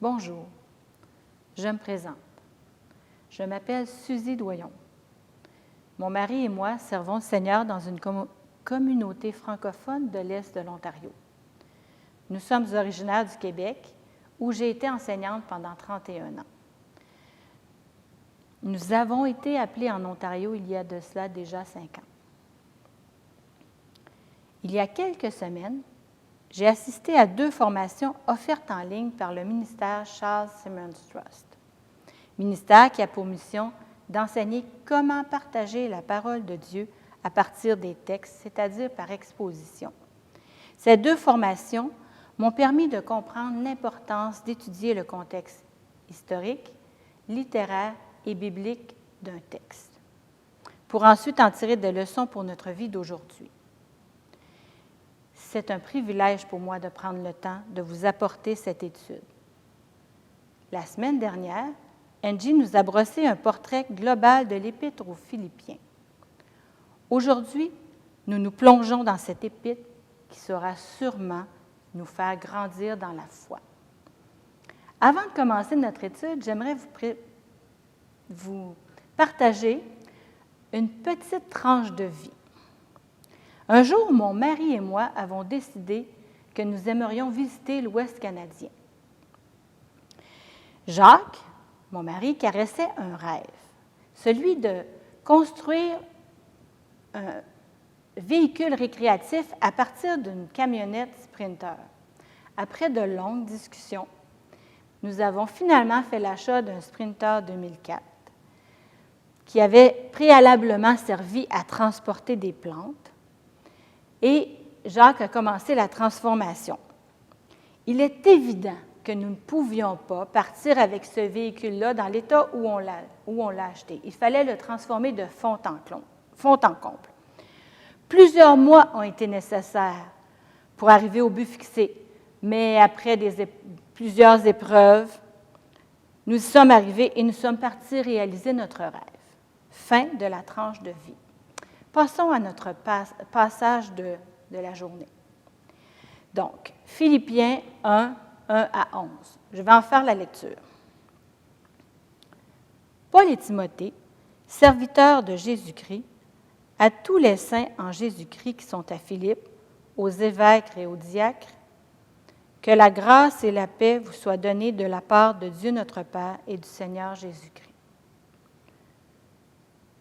Bonjour, je me présente. Je m'appelle Suzy Doyon. Mon mari et moi servons le Seigneur dans une communauté francophone de l'Est de l'Ontario. Nous sommes originaires du Québec, où j'ai été enseignante pendant 31 ans. Nous avons été appelés en Ontario il y a de cela déjà 5 ans. Il y a quelques semaines, j'ai assisté à 2 formations offertes en ligne par le ministère Charles Simmons Trust. Ministère qui a pour mission d'enseigner comment partager la parole de Dieu à partir des textes, c'est-à-dire par exposition. Ces 2 formations m'ont permis de comprendre l'importance d'étudier le contexte historique, littéraire et biblique d'un texte, pour ensuite en tirer des leçons pour notre vie d'aujourd'hui. C'est un privilège pour moi de prendre le temps de vous apporter cette étude. La semaine dernière, Angie nous a brossé un portrait global de l'Épître aux Philippiens. Aujourd'hui, nous nous plongeons dans cette épître qui saura sûrement nous faire grandir dans la foi. Avant de commencer notre étude, j'aimerais vous partager une petite tranche de vie. Un jour, mon mari et moi avons décidé que nous aimerions visiter l'Ouest canadien. Jacques, mon mari, caressait un rêve, celui de construire un véhicule récréatif à partir d'une camionnette Sprinter. Après de longues discussions, nous avons finalement fait l'achat d'un Sprinter 2004 qui avait préalablement servi à transporter des plantes. Et Jacques a commencé la transformation. Il est évident que nous ne pouvions pas partir avec ce véhicule-là dans l'état où on l'a acheté. Il fallait le transformer de fond en comble. Plusieurs mois ont été nécessaires pour arriver au but fixé, mais après plusieurs épreuves, nous y sommes arrivés et nous sommes partis réaliser notre rêve. Fin de la tranche de vie. Passons à notre passage de la journée. Donc, Philippiens 1, 1 à 11. Je vais en faire la lecture. Paul et Timothée, serviteurs de Jésus-Christ, à tous les saints en Jésus-Christ qui sont à Philippe, aux évêques et aux diacres, que la grâce et la paix vous soient données de la part de Dieu notre Père et du Seigneur Jésus-Christ.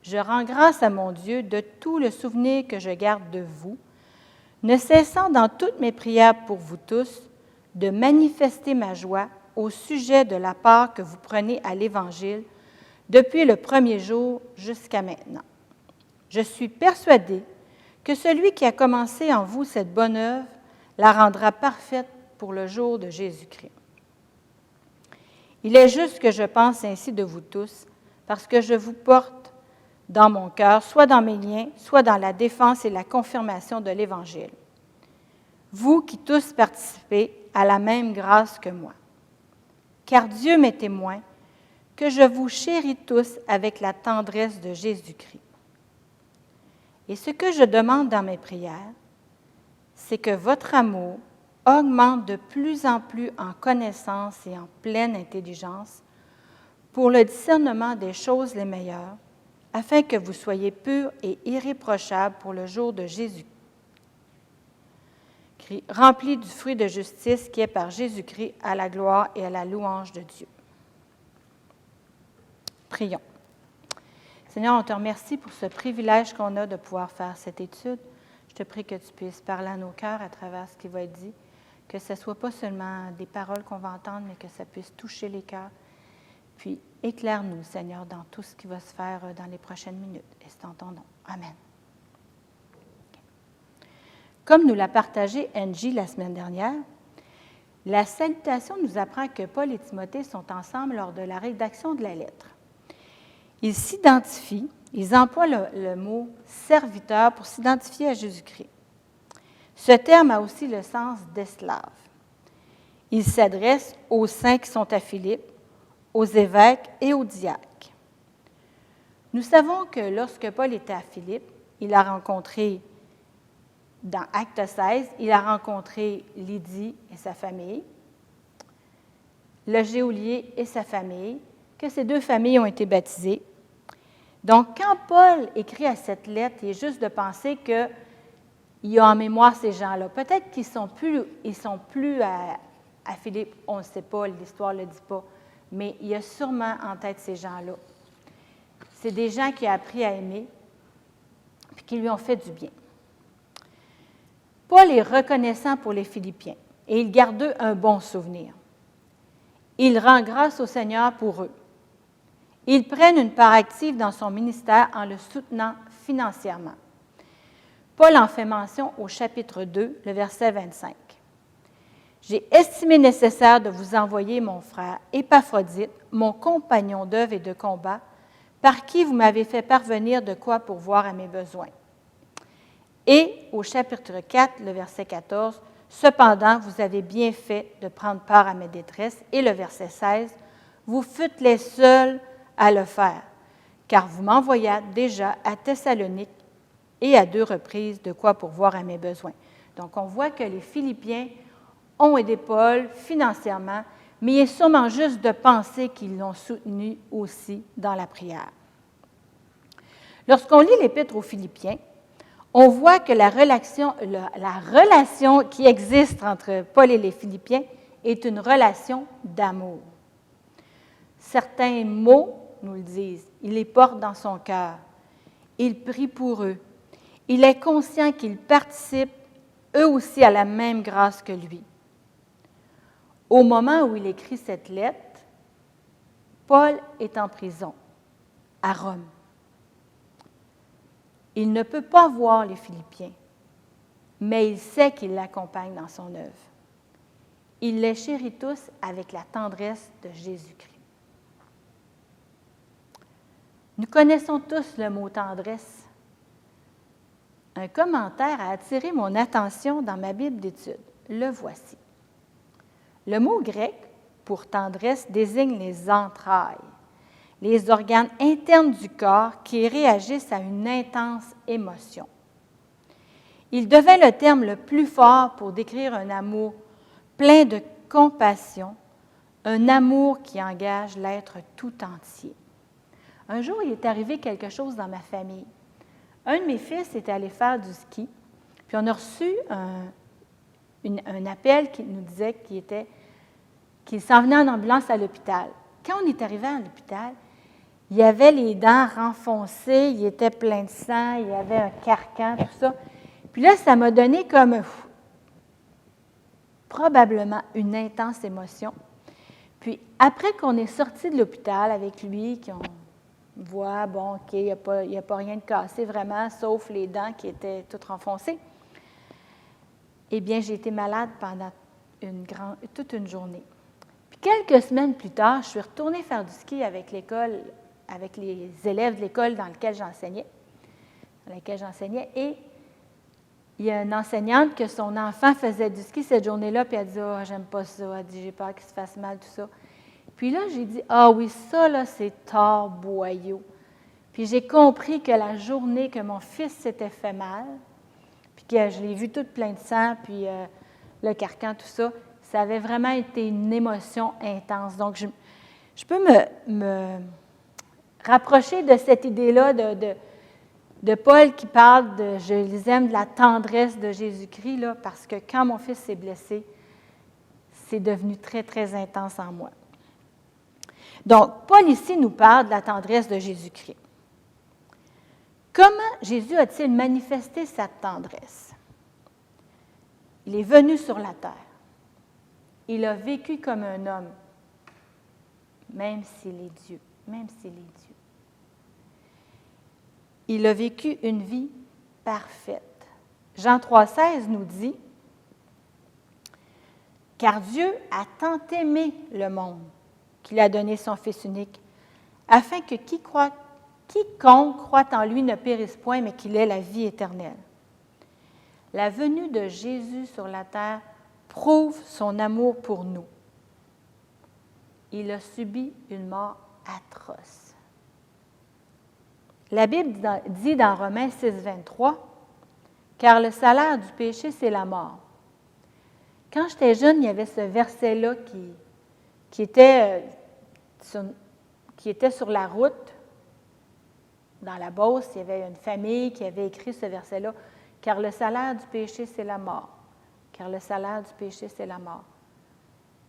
Je rends grâce à mon Dieu de tout le souvenir que je garde de vous, ne cessant dans toutes mes prières pour vous tous de manifester ma joie au sujet de la part que vous prenez à l'Évangile depuis le premier jour jusqu'à maintenant. Je suis persuadée que celui qui a commencé en vous cette bonne œuvre la rendra parfaite pour le jour de Jésus-Christ. Il est juste que je pense ainsi de vous tous, parce que je vous porte dans mon cœur, soit dans mes liens, soit dans la défense et la confirmation de l'Évangile. Vous qui tous participez à la même grâce que moi. Car Dieu m'est témoin que je vous chéris tous avec la tendresse de Jésus-Christ. Et ce que je demande dans mes prières, c'est que votre amour augmente de plus en plus en connaissance et en pleine intelligence pour le discernement des choses les meilleures, afin que vous soyez purs et irréprochables pour le jour de Jésus-Christ, remplis du fruit de justice qui est par Jésus-Christ à la gloire et à la louange de Dieu. Prions. Seigneur, on te remercie pour ce privilège qu'on a de pouvoir faire cette étude. Je te prie que tu puisses parler à nos cœurs à travers ce qui va être dit, que ce ne soit pas seulement des paroles qu'on va entendre, mais que ça puisse toucher les cœurs. Puis, éclaire-nous, Seigneur, dans tout ce qui va se faire dans les prochaines minutes. Et c'est en ton nom. Amen. Comme nous l'a partagé Angie la semaine dernière, la salutation nous apprend que Paul et Timothée sont ensemble lors de la rédaction de la lettre. Ils s'identifient, ils emploient le mot « serviteur » pour s'identifier à Jésus-Christ. Ce terme a aussi le sens d'esclave. Il s'adresse aux saints qui sont à Philippe, aux évêques et aux diacres. Nous savons que lorsque Paul était à Philippe, il a rencontré, dans Acte 16, il a rencontré Lydie et sa famille. le geôlier et sa famille, que ces 2 familles ont été baptisées. Donc, quand Paul écrit à cette lettre, il est juste de penser qu'il a en mémoire ces gens-là. Peut-être qu'ils ne sont plus à Philippe, on ne sait pas, l'histoire ne le dit pas, mais il a sûrement en tête ces gens-là. C'est des gens qu'il a appris à aimer et qui lui ont fait du bien. Paul est reconnaissant pour les Philippiens et il garde d'eux un bon souvenir. Il rend grâce au Seigneur pour eux. Ils prennent une part active dans son ministère en le soutenant financièrement. Paul en fait mention au chapitre 2, le verset 25. « J'ai estimé nécessaire de vous envoyer mon frère Épaphrodite, mon compagnon d'œuvre et de combat, par qui vous m'avez fait parvenir de quoi pourvoir à mes besoins. » Et au chapitre 4, le verset 14, « Cependant, vous avez bien fait de prendre part à mes détresses. » Et le verset 16, « Vous fûtes les seuls à le faire, car vous m'envoyâtes déjà à Thessalonique et à 2 reprises de quoi pourvoir à mes besoins. » Donc, on voit que les Philippiens ont aidé Paul financièrement, mais il est sûrement juste de penser qu'ils l'ont soutenu aussi dans la prière. Lorsqu'on lit l'Épître aux Philippiens, on voit que la relation qui existe entre Paul et les Philippiens est une relation d'amour. Certains mots nous le disent. Il les porte dans son cœur. Il prie pour eux. Il est conscient qu'ils participent eux aussi à la même grâce que lui. Au moment où il écrit cette lettre, Paul est en prison, à Rome. Il ne peut pas voir les Philippiens, mais il sait qu'ils l'accompagnent dans son œuvre. Il les chérit tous avec la tendresse de Jésus-Christ. Nous connaissons tous le mot tendresse. Un commentaire a attiré mon attention dans ma Bible d'études. Le voici. Le mot grec pour tendresse désigne les entrailles, les organes internes du corps qui réagissent à une intense émotion. Il devint le terme le plus fort pour décrire un amour plein de compassion, un amour qui engage l'être tout entier. Un jour, il est arrivé quelque chose dans ma famille. Un de mes fils était allé faire du ski, puis on a reçu un appel qui nous disait qu'il s'en venait en ambulance à l'hôpital. Quand on est arrivé à l'hôpital, il avait les dents renfoncées, il était plein de sang, il y avait un carcan, tout ça. Puis là, ça m'a donné comme probablement une intense émotion. Puis après qu'on est sorti de l'hôpital avec lui, qu'on voit, bon, OK, il n'y a pas rien de cassé vraiment, sauf les dents qui étaient toutes renfoncées, eh bien, j'ai été malade pendant toute une journée. Puis quelques semaines plus tard, je suis retournée faire du ski avec l'école, avec les élèves de l'école dans laquelle j'enseignais, et il y a une enseignante que son enfant faisait du ski cette journée-là, puis elle dit « Ah, j'aime pas ça », elle dit « J'ai peur qu'il se fasse mal, tout ça ». Puis là, j'ai dit « Ah oui, ça, là, c'est tort boyau ». Puis j'ai compris que la journée que mon fils s'était fait mal, puis que je l'ai vu toute plein de sang, puis le carcan, tout ça, ça avait vraiment été une émotion intense. Donc, je peux me rapprocher de cette idée-là de Paul qui parle de « je les aime », de la tendresse de Jésus-Christ, là, parce que quand mon fils s'est blessé, c'est devenu très, très intense en moi. Donc, Paul ici nous parle de la tendresse de Jésus-Christ. Comment Jésus a-t-il manifesté sa tendresse? Il est venu sur la terre. Il a vécu comme un homme, même s'il est Dieu, Il a vécu une vie parfaite. Jean 3,16 nous dit « Car Dieu a tant aimé le monde qu'il a donné son Fils unique, afin que quiconque croit en lui ne périsse point, mais qu'il ait la vie éternelle. » La venue de Jésus sur la terre prouve son amour pour nous. Il a subi une mort atroce. La Bible dit dans Romains 6, 23, « Car le salaire du péché, c'est la mort. » Quand j'étais jeune, il y avait ce verset-là qui était sur la route, dans la Beauce, il y avait une famille qui avait écrit ce verset-là, « Car le salaire du péché, c'est la mort. Car le salaire du péché, c'est la mort. »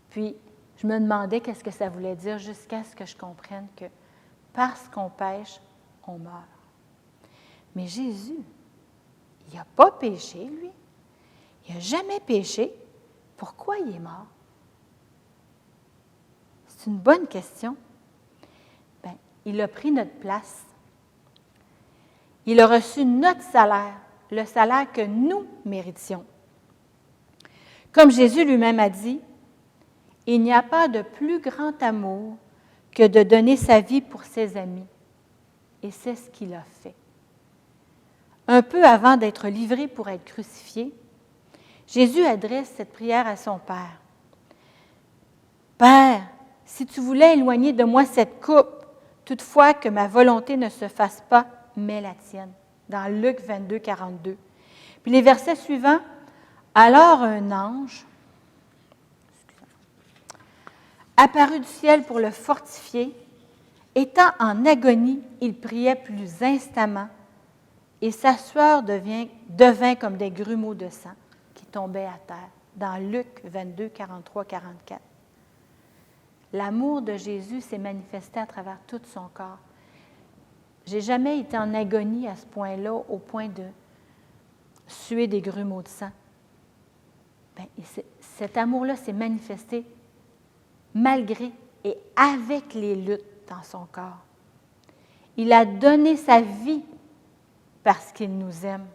Puis, je me demandais qu'est-ce que ça voulait dire jusqu'à ce que je comprenne que parce qu'on pêche, on meurt. Mais Jésus, il n'a pas péché, lui. Il n'a jamais péché. Pourquoi il est mort? C'est une bonne question. Bien, il a pris notre place. Il a reçu notre salaire, le salaire que nous méritions. Comme Jésus lui-même a dit, « Il n'y a pas de plus grand amour que de donner sa vie pour ses amis. » Et c'est ce qu'il a fait. Un peu avant d'être livré pour être crucifié, Jésus adresse cette prière à son Père. « Père, si tu voulais éloigner de moi cette coupe, toutefois que ma volonté ne se fasse pas, mais la tienne. » Dans Luc 22, 42. Puis les versets suivants, « Alors un ange apparut du ciel pour le fortifier. Étant en agonie, il priait plus instamment, et sa sueur devint comme des grumeaux de sang qui tombaient à terre. » Dans Luc 22, 43, 44. L'amour de Jésus s'est manifesté à travers tout son corps. Je n'ai jamais été en agonie à ce point-là, au point de suer des grumeaux de sang. Bien, cet amour-là s'est manifesté malgré et avec les luttes dans son corps. Il a donné sa vie parce qu'il nous aime.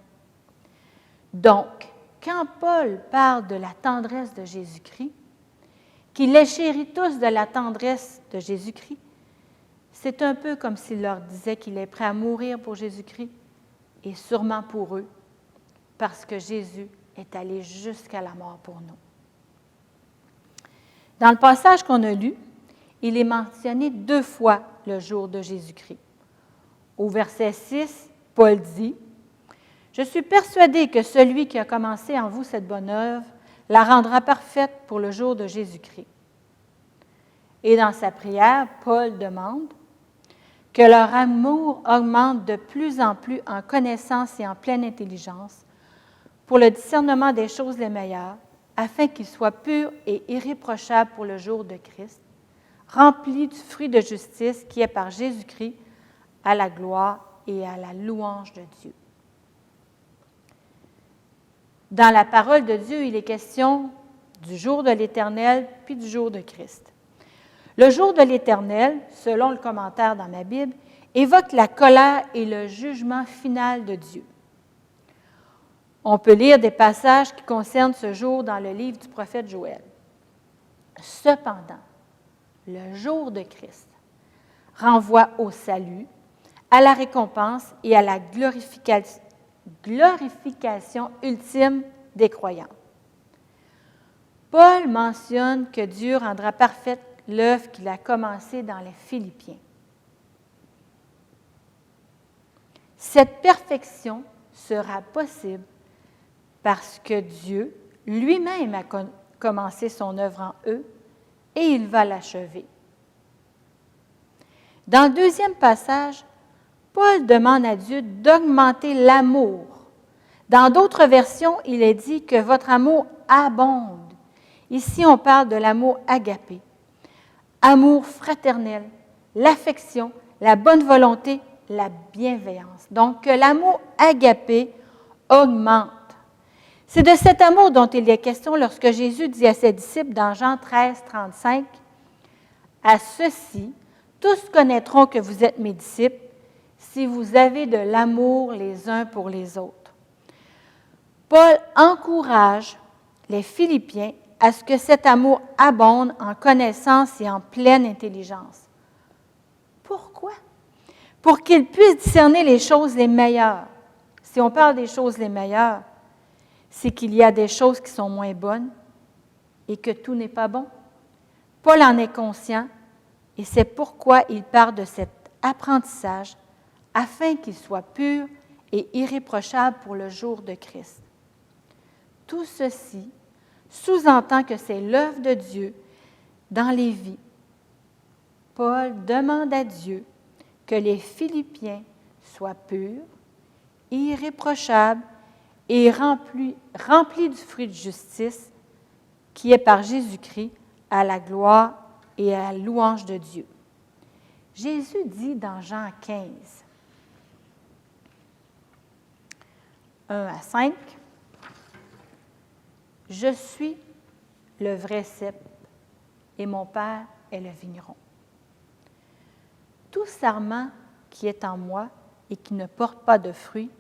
Donc, quand Paul parle de la tendresse de Jésus-Christ, qu'il les chérit tous de la tendresse de Jésus-Christ, c'est un peu comme s'il leur disait qu'il est prêt à mourir pour Jésus-Christ et sûrement pour eux, parce que Jésus est allé jusqu'à la mort pour nous. Dans le passage qu'on a lu, il est mentionné 2 fois le jour de Jésus-Christ. Au verset 6, Paul dit, « Je suis persuadé que celui qui a commencé en vous cette bonne œuvre la rendra parfaite pour le jour de Jésus-Christ. » Et dans sa prière, Paul demande que leur amour augmente de plus en plus en connaissance et en pleine intelligence pour le discernement des choses les meilleures, afin qu'ils soient purs et irréprochables pour le jour de Christ, remplis du fruit de justice qui est par Jésus-Christ à la gloire et à la louange de Dieu. Dans la parole de Dieu, il est question du jour de l'Éternel puis du jour de Christ. Le jour de l'Éternel, selon le commentaire dans ma Bible, évoque la colère et le jugement final de Dieu. On peut lire des passages qui concernent ce jour dans le livre du prophète Joël. Cependant, le jour de Christ renvoie au salut, à la récompense et à la glorification ultime des croyants. Paul mentionne que Dieu rendra parfaite l'œuvre qu'il a commencée dans les Philippiens. Cette perfection sera possible parce que Dieu lui-même a commencé son œuvre en eux et il va l'achever. Dans le 2e passage, Paul demande à Dieu d'augmenter l'amour. Dans d'autres versions, il est dit que votre amour abonde. Ici, on parle de l'amour agapé. Amour fraternel, l'affection, la bonne volonté, la bienveillance. Donc, que l'amour agapé augmente. C'est de cet amour dont il est question lorsque Jésus dit à ses disciples dans Jean 13, 35, « À ceux-ci, tous connaîtront que vous êtes mes disciples, si vous avez de l'amour les uns pour les autres. » Paul encourage les Philippiens à ce que cet amour abonde en connaissance et en pleine intelligence. Pourquoi? Pour qu'ils puissent discerner les choses les meilleures. Si on parle des choses les meilleures, c'est qu'il y a des choses qui sont moins bonnes et que tout n'est pas bon. Paul en est conscient et c'est pourquoi il part de cet apprentissage afin qu'il soit pur et irréprochable pour le jour de Christ. Tout ceci sous-entend que c'est l'œuvre de Dieu dans les vies, Paul demande à Dieu que les Philippiens soient purs, irréprochables et remplis du fruit de justice qui est par Jésus-Christ à la gloire et à la louange de Dieu. Jésus dit dans Jean 15, 1-5, « Je suis le vrai cep et mon Père est le vigneron. Tout sarment qui est en moi et qui ne porte pas de fruit,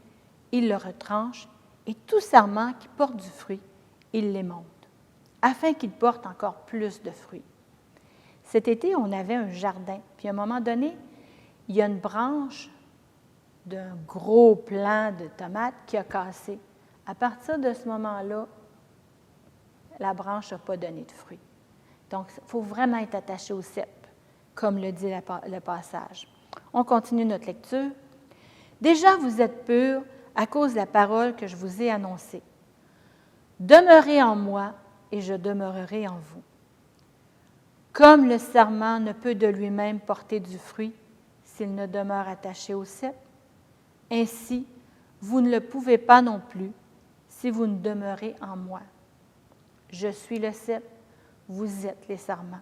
il le retranche, et tout sarment qui porte du fruit, il l'émonde, afin qu'il porte encore plus de fruits. » Cet été, on avait un jardin, puis à un moment donné, il y a une branche d'un gros plant de tomates qui a cassé. À partir de ce moment-là, la branche n'a pas donné de fruits. Donc, il faut vraiment être attaché au cep, comme le dit le passage. On continue notre lecture. « Déjà, vous êtes purs à cause de la parole que je vous ai annoncée. Demeurez en moi et je demeurerai en vous. Comme le sarment ne peut de lui-même porter du fruit s'il ne demeure attaché au cep, ainsi, vous ne le pouvez pas non plus si vous ne demeurez en moi. Je suis le cep, vous êtes les sarments.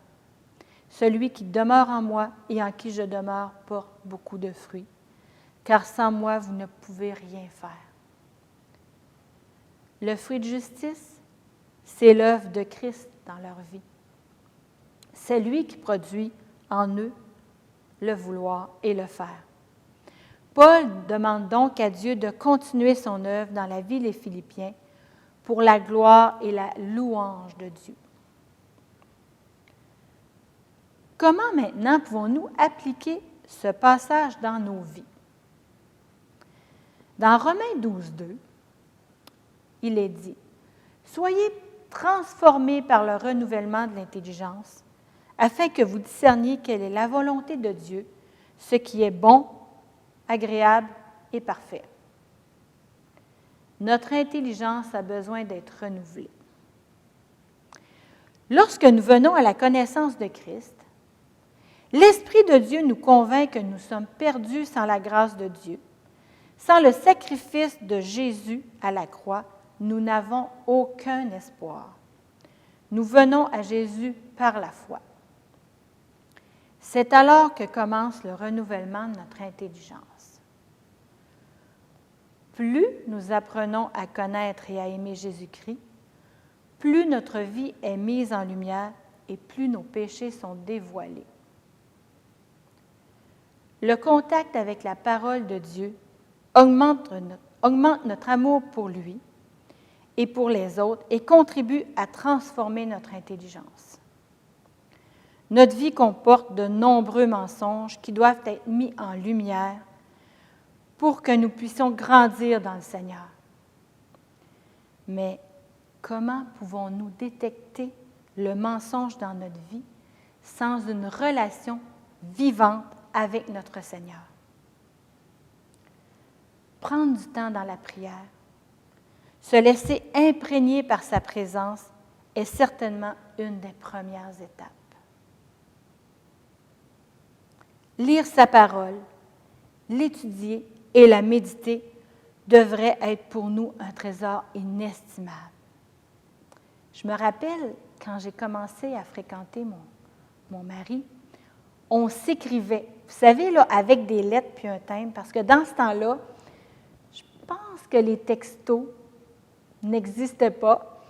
Celui qui demeure en moi et en qui je demeure porte beaucoup de fruits, car sans moi, vous ne pouvez rien faire. Le fruit de justice, c'est l'œuvre de Christ dans leur vie. C'est lui qui produit en eux le vouloir et le faire. Paul demande donc à Dieu de continuer son œuvre dans la vie des Philippiens pour la gloire et la louange de Dieu. Comment maintenant pouvons-nous appliquer ce passage dans nos vies? Dans Romains 12:2, il est dit « Soyez transformés par le renouvellement de l'intelligence, afin que vous discerniez quelle est la volonté de Dieu, ce qui est bon, agréable et parfait. » Notre intelligence a besoin d'être renouvelée. Lorsque nous venons à la connaissance de Christ, l'Esprit de Dieu nous convainc que nous sommes perdus sans la grâce de Dieu. Sans le sacrifice de Jésus à la croix, nous n'avons aucun espoir. Nous venons à Jésus par la foi. C'est alors que commence le renouvellement de notre intelligence. Plus nous apprenons à connaître et à aimer Jésus-Christ, plus notre vie est mise en lumière et plus nos péchés sont dévoilés. Le contact avec la parole de Dieu augmente notre amour pour lui et pour les autres et contribue à transformer notre intelligence. Notre vie comporte de nombreux mensonges qui doivent être mis en lumière pour que nous puissions grandir dans le Seigneur. Mais comment pouvons-nous détecter le mensonge dans notre vie sans une relation vivante avec notre Seigneur? Prendre du temps dans la prière, se laisser imprégner par sa présence est certainement une des premières étapes. Lire sa parole, l'étudier et la méditer devrait être pour nous un trésor inestimable. Je me rappelle, quand j'ai commencé à fréquenter mon mari, on s'écrivait, vous savez, là, avec des lettres puis un thème, parce que dans ce temps-là, je pense que les textos n'existaient pas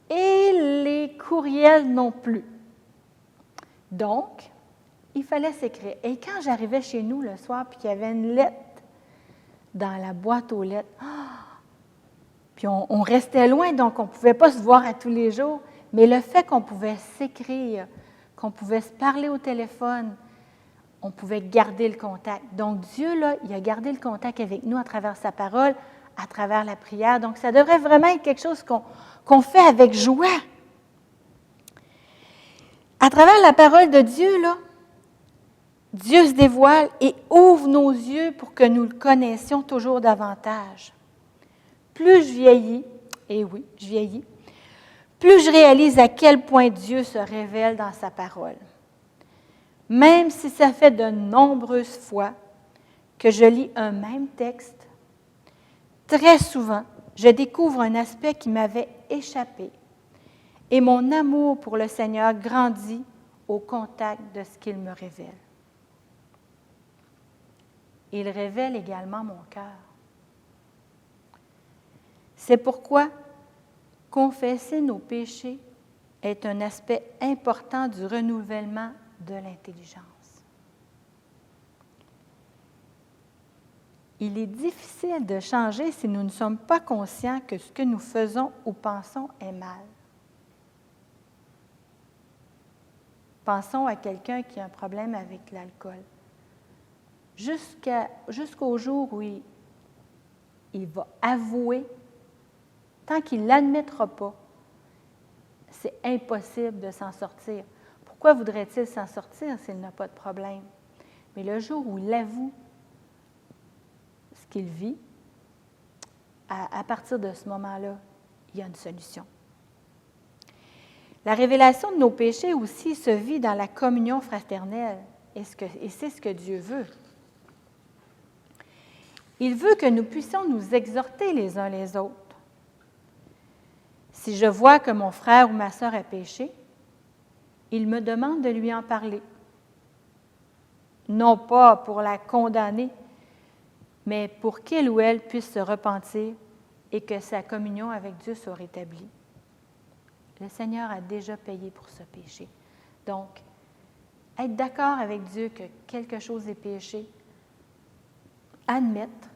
et les courriels non plus. Donc, il fallait s'écrire. Et quand j'arrivais chez nous le soir puis qu'il y avait une lettre dans la boîte aux lettres, puis on restait loin, donc on ne pouvait pas se voir à tous les jours, mais le fait qu'on pouvait s'écrire, qu'on pouvait se parler au téléphone, on pouvait garder le contact. Donc Dieu, là, il a gardé le contact avec nous à travers sa parole, à travers la prière. Donc ça devrait vraiment être quelque chose qu'on fait avec joie. À travers la parole de Dieu, là, Dieu se dévoile et ouvre nos yeux pour que nous le connaissions toujours davantage. Plus je vieillis, et oui, je vieillis, plus je réalise à quel point Dieu se révèle dans sa parole. Même si ça fait de nombreuses fois que je lis un même texte, très souvent, je découvre un aspect qui m'avait échappé et mon amour pour le Seigneur grandit au contact de ce qu'il me révèle. Il révèle également mon cœur. C'est pourquoi confesser nos péchés est un aspect important du renouvellement de l'intelligence. Il est difficile de changer si nous ne sommes pas conscients que ce que nous faisons ou pensons est mal. Pensons à quelqu'un qui a un problème avec l'alcool. Jusqu'au jour où il va avouer, tant qu'il ne l'admettra pas, c'est impossible de s'en sortir. Pourquoi voudrait-il s'en sortir s'il n'a pas de problème? Mais le jour où il avoue ce qu'il vit, à partir de ce moment-là, il y a une solution. La révélation de nos péchés aussi se vit dans la communion fraternelle, et c'est ce que Dieu veut. Il veut que nous puissions nous exhorter les uns les autres. Si je vois que mon frère ou ma sœur a péché, il me demande de lui en parler. Non pas pour la condamner, mais pour qu'il ou elle puisse se repentir et que sa communion avec Dieu soit rétablie. Le Seigneur a déjà payé pour ce péché. Donc, être d'accord avec Dieu que quelque chose est péché, admettre.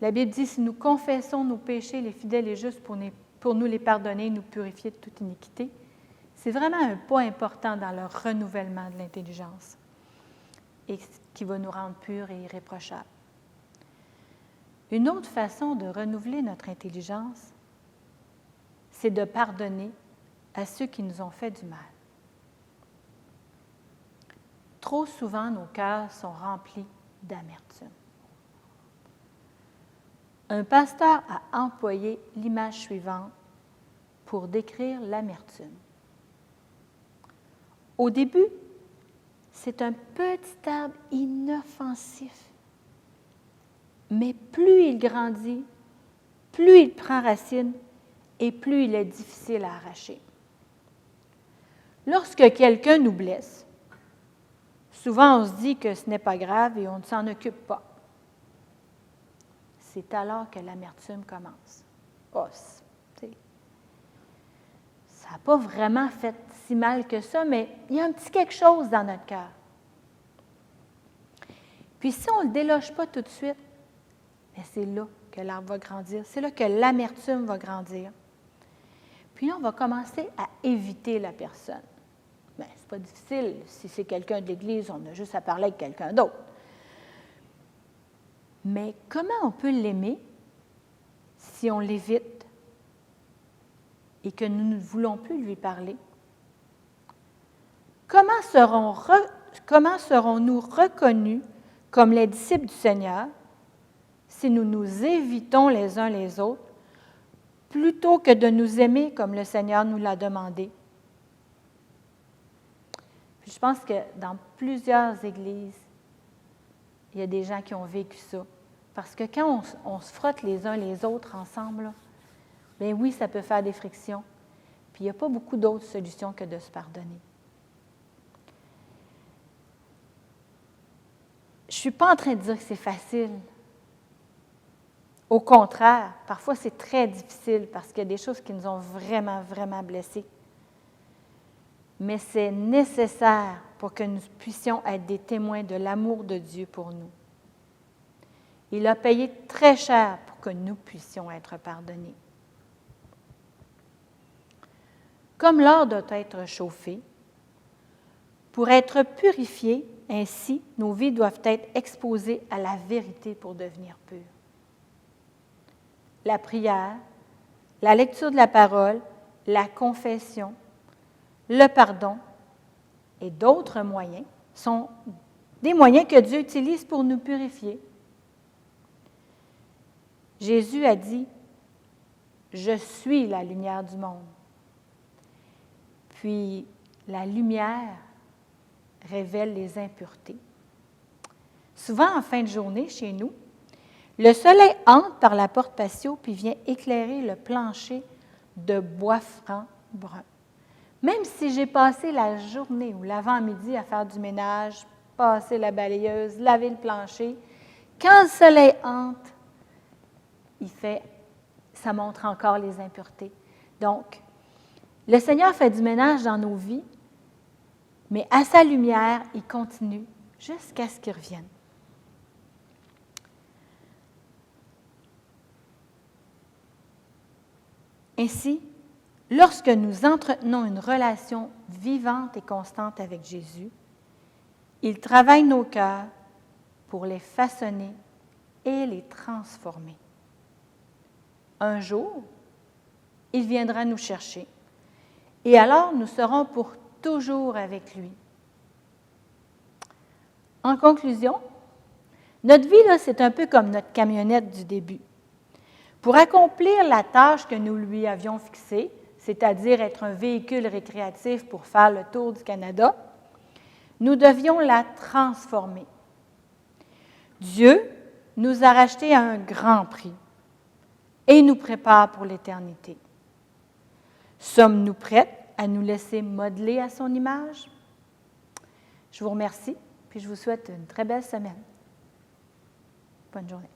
La Bible dit, si nous confessons nos péchés, il est fidèle et juste pour nous les pardonner et nous purifier de toute iniquité. C'est vraiment un pas important dans le renouvellement de l'intelligence et qui va nous rendre purs et irréprochables. Une autre façon de renouveler notre intelligence, c'est de pardonner à ceux qui nous ont fait du mal. Trop souvent, nos cœurs sont remplis d'amertume. Un pasteur a employé l'image suivante pour décrire l'amertume. Au début, c'est un petit arbre inoffensif. Mais plus il grandit, plus il prend racine et plus il est difficile à arracher. Lorsque quelqu'un nous blesse, souvent on se dit que ce n'est pas grave et on ne s'en occupe pas. C'est alors que l'amertume commence. Oh, ça n'a pas vraiment fait si mal que ça, mais il y a un petit quelque chose dans notre cœur. Puis si on ne le déloge pas tout de suite, bien, c'est là que l'arbre va grandir, c'est là que l'amertume va grandir. Puis là, on va commencer à éviter la personne. Bien, ce n'est pas difficile. Si c'est quelqu'un de l'Église, on a juste à parler avec quelqu'un d'autre. Mais comment on peut l'aimer si on l'évite et que nous ne voulons plus lui parler? Comment serons-nous reconnus comme les disciples du Seigneur si nous nous évitons les uns les autres plutôt que de nous aimer comme le Seigneur nous l'a demandé? Puis je pense que dans plusieurs églises, il y a des gens qui ont vécu ça. Parce que quand on se frotte les uns les autres ensemble, bien oui, ça peut faire des frictions. Puis il n'y a pas beaucoup d'autres solutions que de se pardonner. Je ne suis pas en train de dire que c'est facile. Au contraire, parfois c'est très difficile parce qu'il y a des choses qui nous ont vraiment, vraiment blessés. Mais c'est nécessaire pour que nous puissions être des témoins de l'amour de Dieu pour nous. Il a payé très cher pour que nous puissions être pardonnés. Comme l'or doit être chauffé, pour être purifiés, ainsi, nos vies doivent être exposées à la vérité pour devenir pures. La prière, la lecture de la parole, la confession, le pardon et d'autres moyens sont des moyens que Dieu utilise pour nous purifier. Jésus a dit « Je suis la lumière du monde ». puis la lumière révèle les impuretés. Souvent, en fin de journée, chez nous, le soleil entre par la porte patio puis vient éclairer le plancher de bois franc brun. Même si j'ai passé la journée ou l'avant-midi à faire du ménage, passer la balayeuse, laver le plancher, quand le soleil entre, ça montre encore les impuretés. Donc, le Seigneur fait du ménage dans nos vies, mais à sa lumière, il continue jusqu'à ce qu'il revienne. Ainsi, lorsque nous entretenons une relation vivante et constante avec Jésus, il travaille nos cœurs pour les façonner et les transformer. Un jour, il viendra nous chercher et alors nous serons pour toujours avec lui. En conclusion, notre vie, là, c'est un peu comme notre camionnette du début. Pour accomplir la tâche que nous lui avions fixée, c'est-à-dire être un véhicule récréatif pour faire le tour du Canada, nous devions la transformer. Dieu nous a rachetés à un grand prix et nous prépare pour l'éternité. Sommes-nous prêtes à nous laisser modeler à son image? Je vous remercie, puis je vous souhaite une très belle semaine. Bonne journée.